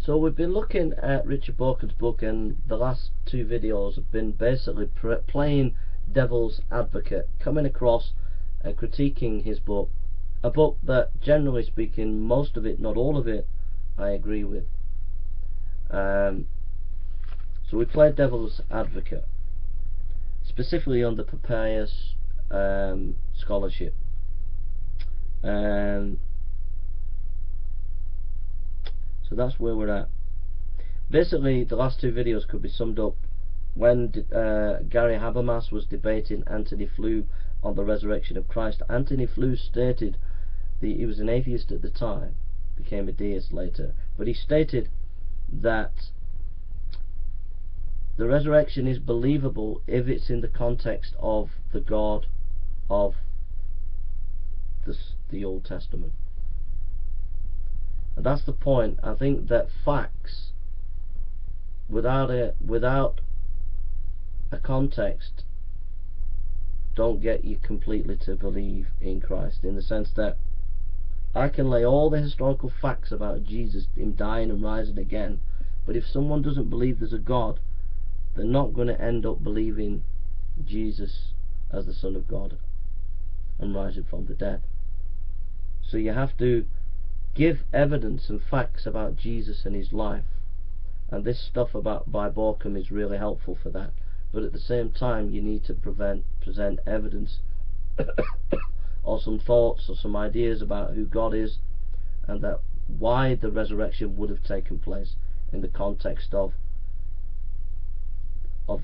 So we've been looking at Richard Bauckham's book, and the last two videos have been basically playing devil's advocate, coming across and critiquing his book, a book that, generally speaking, most of it, not all of it, I agree with. So we played devil's advocate, specifically on the Papias scholarship. So that's where we're at. Basically, the last two videos could be summed up when Gary Habermas was debating Anthony Flew on the resurrection of Christ. Anthony Flew stated that he was an atheist at the time, became a deist later, but he stated that the resurrection is believable if it's in the context of the God of the Old Testament. And that's the point. I think that facts without a context don't get you completely to believe in Christ, in the sense that I can lay all the historical facts about Jesus, him dying and rising again, but if someone doesn't believe there's a God, they're not going to end up believing Jesus as the Son of God and rising from the dead. So you have to give evidence and facts about Jesus and his life, and this stuff by Bauckham is really helpful for that. But at the same time, you need to present evidence or some thoughts or some ideas about who God is, and that why the resurrection would have taken place in the context of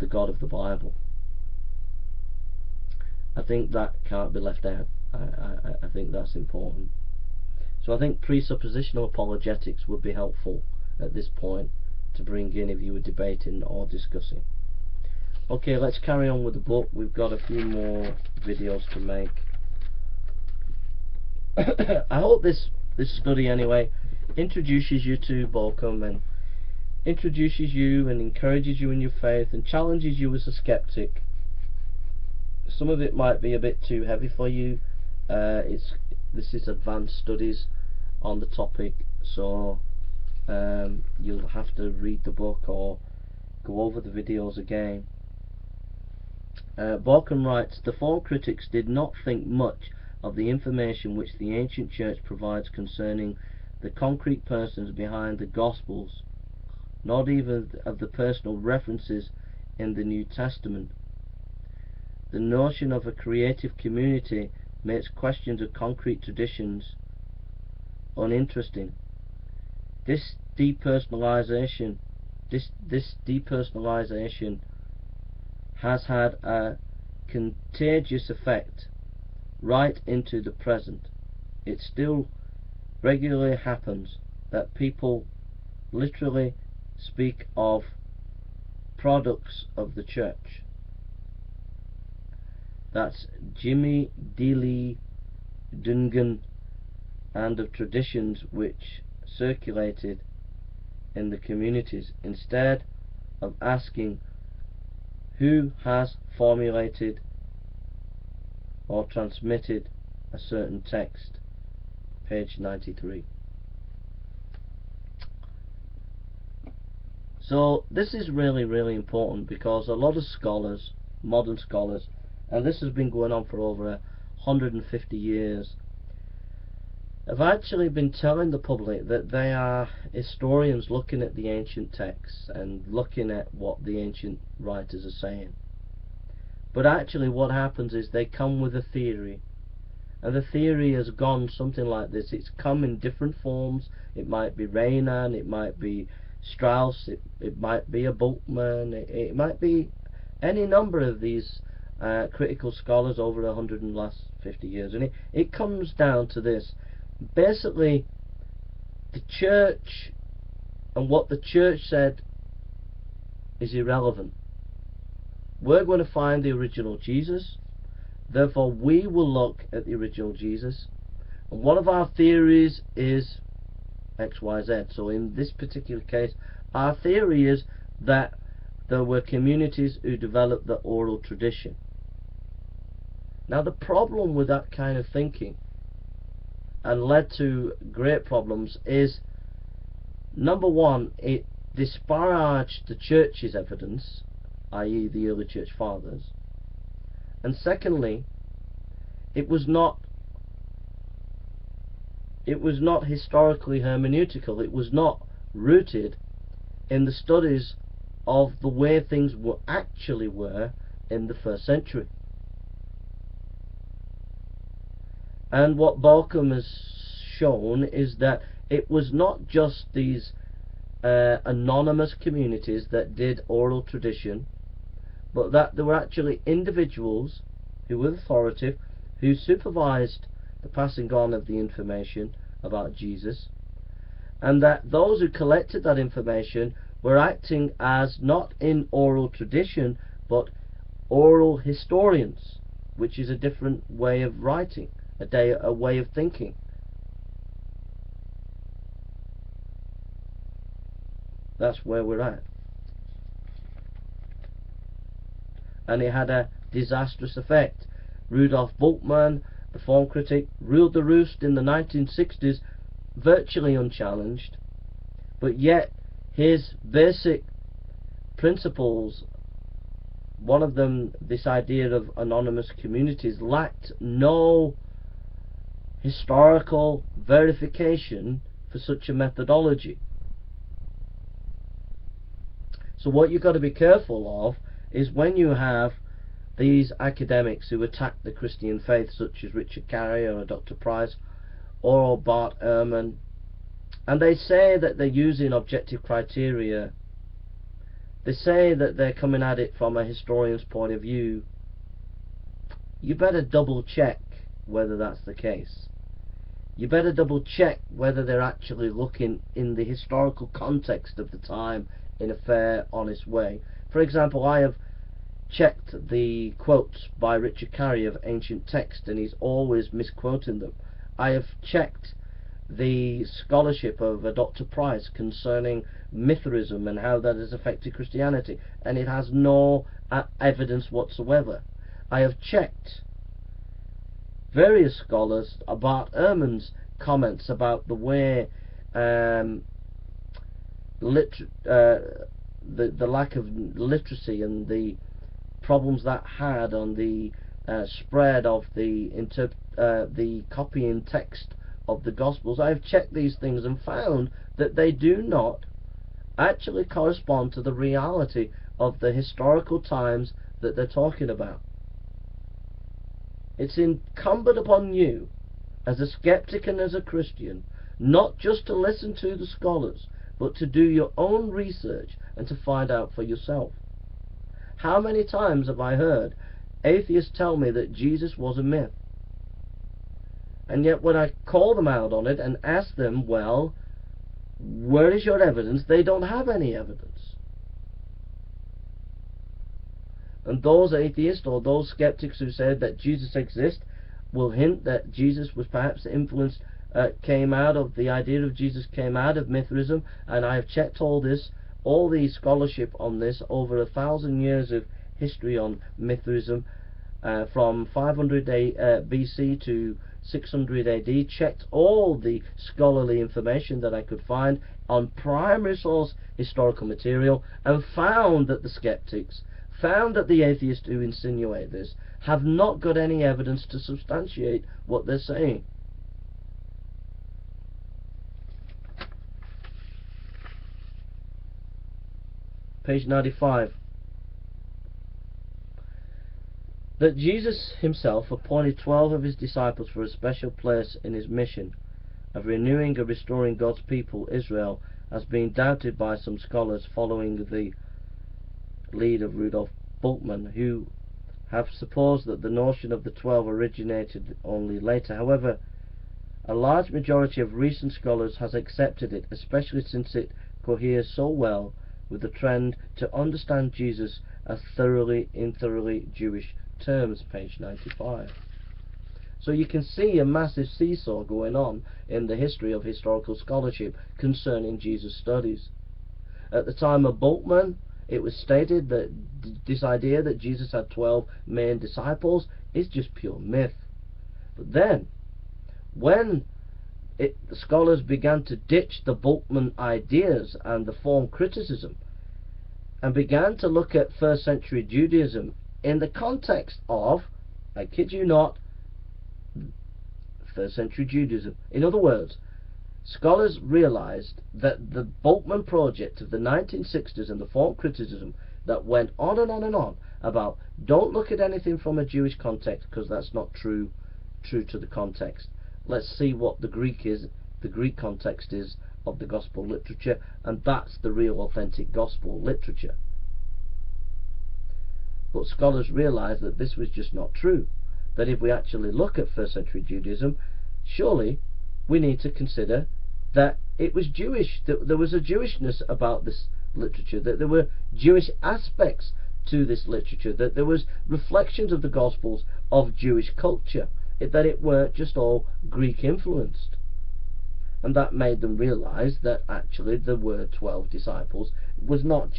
the God of the Bible. I think that can't be left out. I think that's important. So I think presuppositional apologetics would be helpful at this point to bring in if you were debating or discussing. Okay, let's carry on with the book. We've got a few more videos to make. I hope this study anyway introduces you to Bauckham, and introduces you and encourages you in your faith and challenges you as a skeptic. Some of it might be a bit too heavy for you. This is advanced studies on the topic, so you'll have to read the book or go over the videos again. Bauckham writes, the form critics did not think much of the information which the ancient church provides concerning the concrete persons behind the Gospels, not even of the personal references in the New Testament. The notion of a creative community makes questions of concrete traditions uninteresting. This depersonalization has had a contagious effect right into the present. It still regularly happens that people literally speak of products of the church. That's Jimmy Dealey Dungan, and of traditions which circulated in the communities, instead of asking who has formulated or transmitted a certain text. Page 93. So this is really, really important, because a lot of scholars, modern scholars, and this has been going on for over 150 years, have actually been telling the public that they are historians looking at the ancient texts and looking at what the ancient writers are saying. But actually what happens is they come with a theory, and the theory has gone something like this. It's come in different forms. It might be Renan, it might be Strauss, it might be a Bultmann, it might be any number of these critical scholars over 150 years, and it comes down to this. Basically, the church and what the church said is irrelevant. We're going to find the original Jesus, therefore we will look at the original Jesus, and one of our theories is XYZ. So in this particular case, our theory is that there were communities who developed the oral tradition. Now the problem with that kind of thinking, and led to great problems, is Number one, it disparaged the church's evidence, i.e. the early church fathers, and secondly, it was not historically hermeneutical. It was not rooted in the studies of the way things actually were in the first century. And what Bauckham has shown is that it was not just these anonymous communities that did oral tradition, but that there were actually individuals who were authoritative, who supervised the passing on of the information about Jesus, and that those who collected that information were acting as not in oral tradition but oral historians, which is a different way of writing, a way of thinking. That's where we're at. And it had a disastrous effect. Rudolf Bultmann, the form critic, ruled the roost in the 1960s virtually unchallenged, but yet his basic principles, one of them, this idea of anonymous communities, lacked no historical verification for such a methodology. So what you've got to be careful of is when you have these academics who attack the Christian faith, such as Richard Carrier or Dr. Price or Bart Ehrman, and they say that they're using objective criteria, they say that they're coming at it from a historian's point of view, you better double check whether that's the case. You better double check whether they're actually looking in the historical context of the time in a fair, honest way. For example, I have checked the quotes by Richard Carrier of ancient text, and he's always misquoting them. I have checked the scholarship of Dr. Price concerning Mithraism and how that has affected Christianity, and it has no evidence whatsoever. I have checked various scholars about Ehrman's comments about the way the lack of literacy and the problems that had on the spread of the copying text of the Gospels. I've checked these things and found that they do not actually correspond to the reality of the historical times that they're talking about. It's incumbent upon you, as a skeptic and as a Christian, not just to listen to the scholars, but to do your own research and to find out for yourself. How many times have I heard atheists tell me that Jesus was a myth? And yet when I call them out on it and ask them, well, where is your evidence? They don't have any evidence. And those atheists or those skeptics who said that Jesus exists will hint that Jesus was perhaps influenced, came out of the idea of Jesus came out of Mithraism, and I have checked all the scholarship on this, over 1,000 years of history on Mithraism, from 500 BC to 600 AD, checked all the scholarly information that I could find on primary source historical material, and found that the skeptics, found that the atheists who insinuate this, have not got any evidence to substantiate what they're saying. Page 95. That Jesus himself appointed 12 of his disciples for a special place in his mission of renewing and restoring God's people, Israel, has been doubted by some scholars following the lead of Rudolf Bultmann, who have supposed that the notion of the 12 originated only later. However, a large majority of recent scholars has accepted it, especially since it coheres so well with the trend to understand Jesus as thoroughly Jewish terms. Page 95. So you can see a massive seesaw going on in the history of historical scholarship concerning Jesus studies. At the time of Bultmann, it was stated that this idea that Jesus had 12 main disciples is just pure myth. But then, when the scholars began to ditch the Bauckham ideas and the form criticism, and began to look at first century Judaism in the context of, I kid you not, first century Judaism. In other words, scholars realized that the Bauckham project of the 1960s and the form criticism that went on and on and on about don't look at anything from a Jewish context because that's not true to the context. Let's see what the Greek context is of the gospel literature, and that's the real authentic gospel literature. But scholars realized that this was just not true, that if we actually look at first century Judaism, surely we need to consider that it was Jewish, that there was a Jewishness about this literature, that there were Jewish aspects to this literature, that there was reflections of the Gospels of Jewish culture, that it weren't just all Greek influenced. And that made them realize that actually the word 12 disciples was not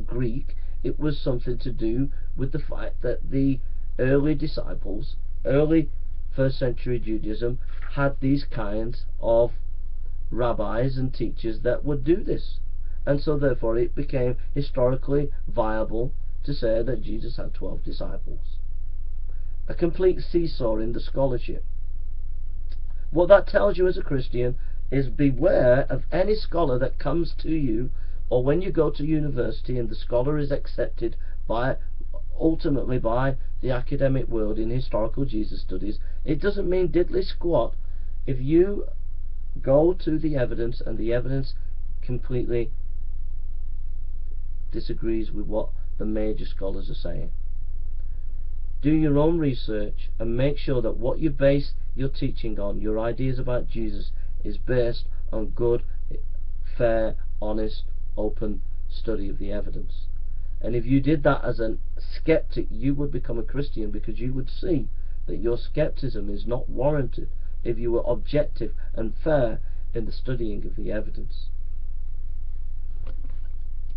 Greek, it was something to do with the fact that the early disciples, early first century Judaism, had these kinds of rabbis and teachers that would do this, and so therefore it became historically viable to say that Jesus had 12 disciples. A complete seesaw in the scholarship. What that tells you as a Christian is beware of any scholar that comes to you, or when you go to university and the scholar is accepted ultimately by the academic world in historical Jesus studies. It doesn't mean diddly squat if you go to the evidence and the evidence completely disagrees with what the major scholars are saying. Do your own research and make sure that what you base your teaching on, your ideas about Jesus, is based on good, fair, honest, open study of the evidence. And if you did that as a skeptic, you would become a Christian, because you would see that your skepticism is not warranted if you were objective and fair in the studying of the evidence.